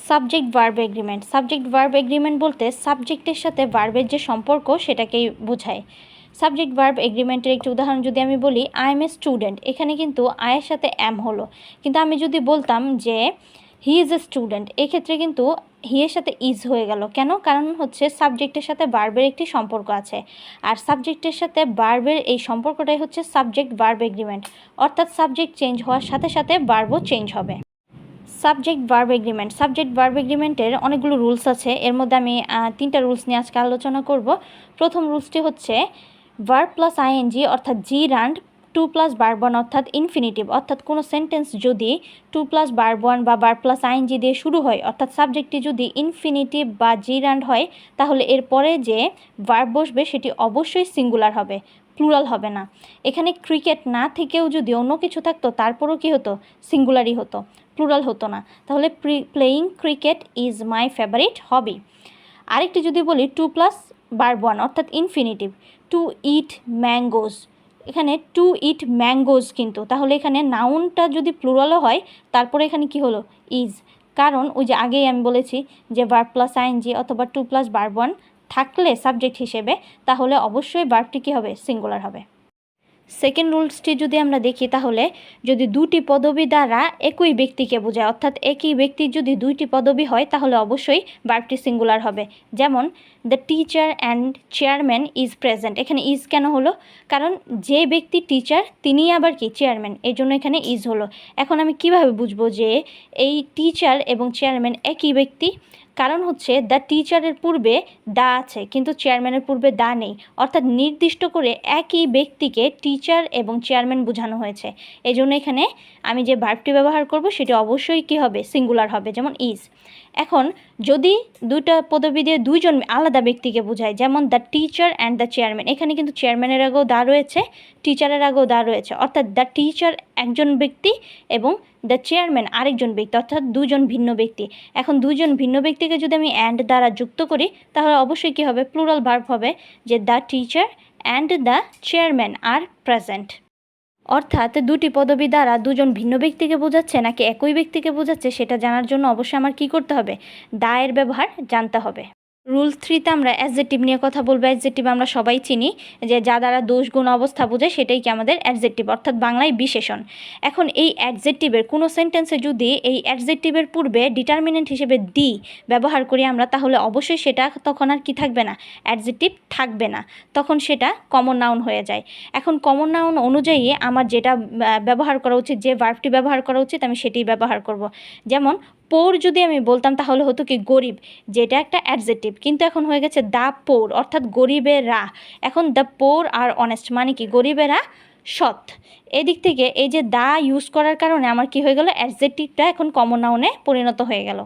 Subject verb agreement. Subject verb agreement বলতে সাবজেক্টের সাথে ভার্বের যে সম্পর্ক সেটাকেই বোঝায়। সাবজেক্ট ভার্ব এগ্রিমেন্টের একটি উদাহরণ যদি আমি বলি, আই এম এ স্টুডেন্ট, এখানে কিন্তু আয়ের সাথে অ্যাম হলো, কিন্তু আমি যদি বলতাম যে হি ইজ এ স্টুডেন্ট, এক্ষেত্রে কিন্তু হি এর সাথে ইজ হয়ে গেল। কেন? কারণ হচ্ছে সাবজেক্টের সাথে ভার্বের একটি সম্পর্ক আছে, আর সাবজেক্টের সাথে ভার্বের এই সম্পর্কটাই হচ্ছে সাবজেক্ট ভার্ব এগ্রিমেন্ট, অর্থাৎ সাবজেক্ট চেঞ্জ হওয়ার সাথে সাথে ভার্বও চেঞ্জ হবে। Subject verb agreement. Subject verb এগ্রিমেন্টের অনেকগুলো রুলস আছে, এর মধ্যে আমি 3টা রুলস নিয়ে আজকে আলোচনা করব। প্রথম রুলসটি হচ্ছে ভার্ব প্লাস আইএনজি অর্থাৎ জি রান্ড 2 প্লাস ভার্ব 1 অর্থাৎ ইনফিনিটিভ, অর্থাৎ কোনো সেন্টেন্স যদি 2 প্লাস ভার্ব 1 বা ভার্ব প্লাস আইএনজি দিয়ে শুরু হয়, অর্থাৎ সাবজেক্টটি যদি ইনফিনিটিভ বা জি রান্ড হয়, তাহলে এরপরে যে ভার্ব বসবে সেটি অবশ্যই সিঙ্গুলার হবে, প্লুরাল হবে না। এখানে ক্রিকেট না থেকেও যদি অন্য কিছু থাকতো তারপরও কী হতো? সিঙ্গুলারই হতো, প্লুরাল হতো না। তাহলে playing cricket is my favourite hobby. আরেকটি যদি বলি 2 প্লাস ভার্ব 1 অর্থাৎ ইনফিনিটিভ, টু ইট ম্যাঙ্গোজ, এখানে টু ইট ম্যাঙ্গোজ, কিন্তু তাহলে এখানে নাউনটা যদি প্লুরালও হয় তারপরে এখানে কি হলো? ইজ। কারণ ওই যে আগেই আমি বলেছি যে ভার্ব প্লাস আইএনজি অথবা 2 প্লাস ভার্ব 1 থাকলে সাবজেক্ট হিসেবে, তাহলে অবশ্যই ভার্বটি কী হবে? সিঙ্গুলার হবে। সেকেন্ড রুলসটি যদি আমরা দেখি, তাহলে যদি দুটি পদবী দ্বারা একই ব্যক্তিকে বোঝায়, অর্থাৎ একই ব্যক্তির যদি দুইটি পদবী হয় তাহলে অবশ্যই ভার্বটি সিঙ্গুলার হবে। যেমন the teacher and chairman is present, এখানে ইজ কেন হলো? কারণ যে ব্যক্তি টিচার তিনিই আবার কি? চেয়ারম্যান, এই জন্য এখানে ইজ হলো। এখন আমি কিভাবে বুঝবো যে এই টিচার এবং চেয়ারম্যান একই ব্যক্তি? কারণ হচ্ছে দ্য টিচারের পূর্বে দা আছে, কিন্তু চেয়ারম্যানের পূর্বে দা নেই, অর্থাৎ নির্দিষ্ট করে একই ব্যক্তিকে টিচার এবং চেয়ারম্যান বোঝানো হয়েছে। এই জন্য এখানে আমি যে ভার্বটি ব্যবহার করব সেটি অবশ্যই কী হবে? সিঙ্গুলার হবে, যেমন ইজ। এখন যদি দুইটা পদবী দিয়ে দুইজন আলাদা ব্যক্তিকে বোঝায়, যেমন the teacher and the chairman, এখানে কিন্তু চেয়ারম্যানের আগেও দা রয়েছে, টিচারের আগেও দা রয়েছে, অর্থাৎ দ্য টিচার একজন ব্যক্তি এবং দ্য চেয়ারম্যান আরেকজন ব্যক্তি, অর্থাৎ দুজন ভিন্ন ব্যক্তি। এখন দুজন ভিন্ন ব্যক্তিকে যদি আমি অ্যান্ড দ্বারা যুক্ত করি তাহলে অবশ্যই কী হবে? প্লুরাল ভার্ব হবে, যে the teacher and the chairman are present. অর্থাৎ দুটি পদবী দ্বারা দুজন ভিন্ন ব্যক্তিকে বোঝাচ্ছে নাকি একই ব্যক্তিকে বোঝাচ্ছে সেটা জানার জন্য অবশ্যই আমার কী করতে হবে? দা এর ব্যবহার জানতে হবে। রুল 3তে আমরা অ্যাডজেক্টিভ নিয়ে কথা বলবো। অ্যাডজেক্টিভ আমরা সবাই চিনি যে যা দ্বারা দোষ গুণ অবস্থা বোঝায় সেটাই কি আমাদের অ্যাডজেক্টিভ, অর্থাৎ বাংলায় বিশেষণ। এখন এই অ্যাডজেক্টিভের কোনো সেন্টেন্সে যদি এই অ্যাডজেক্টিভের পূর্বে ডিটারমিনেন্ট হিসেবে দি ব্যবহার করি আমরা, তাহলে অবশ্যই সেটা তখন আর কি থাকবে না? অ্যাডজেক্টিভ থাকবে না, তখন সেটা কমন নাউন হয়ে যায়। এখন কমন নাউন অনুযায়ী আমার যেটা ব্যবহার করা উচিত, যে ভার্বটি ব্যবহার করা উচিত, আমি সেটিই ব্যবহার করব। যেমন পোর যদি আমি বলতাম তাহলে হতো কি? গরিব, যেটা একটা অ্যাডজেক্টিভ, কিন্তু এখন হয়ে গেছে দ্য পোর, অর্থাৎ গরিবেরা। এখন দ্য পোর আর অনেস্ট মানে কি? গরিবেরা সৎ। এদিক থেকে এই যে দা ইউজ করার কারণে আমার কি হয়ে গেল? অ্যাডজেক্টিভটা এখন কমন নাউনে পরিণত হয়ে গেল।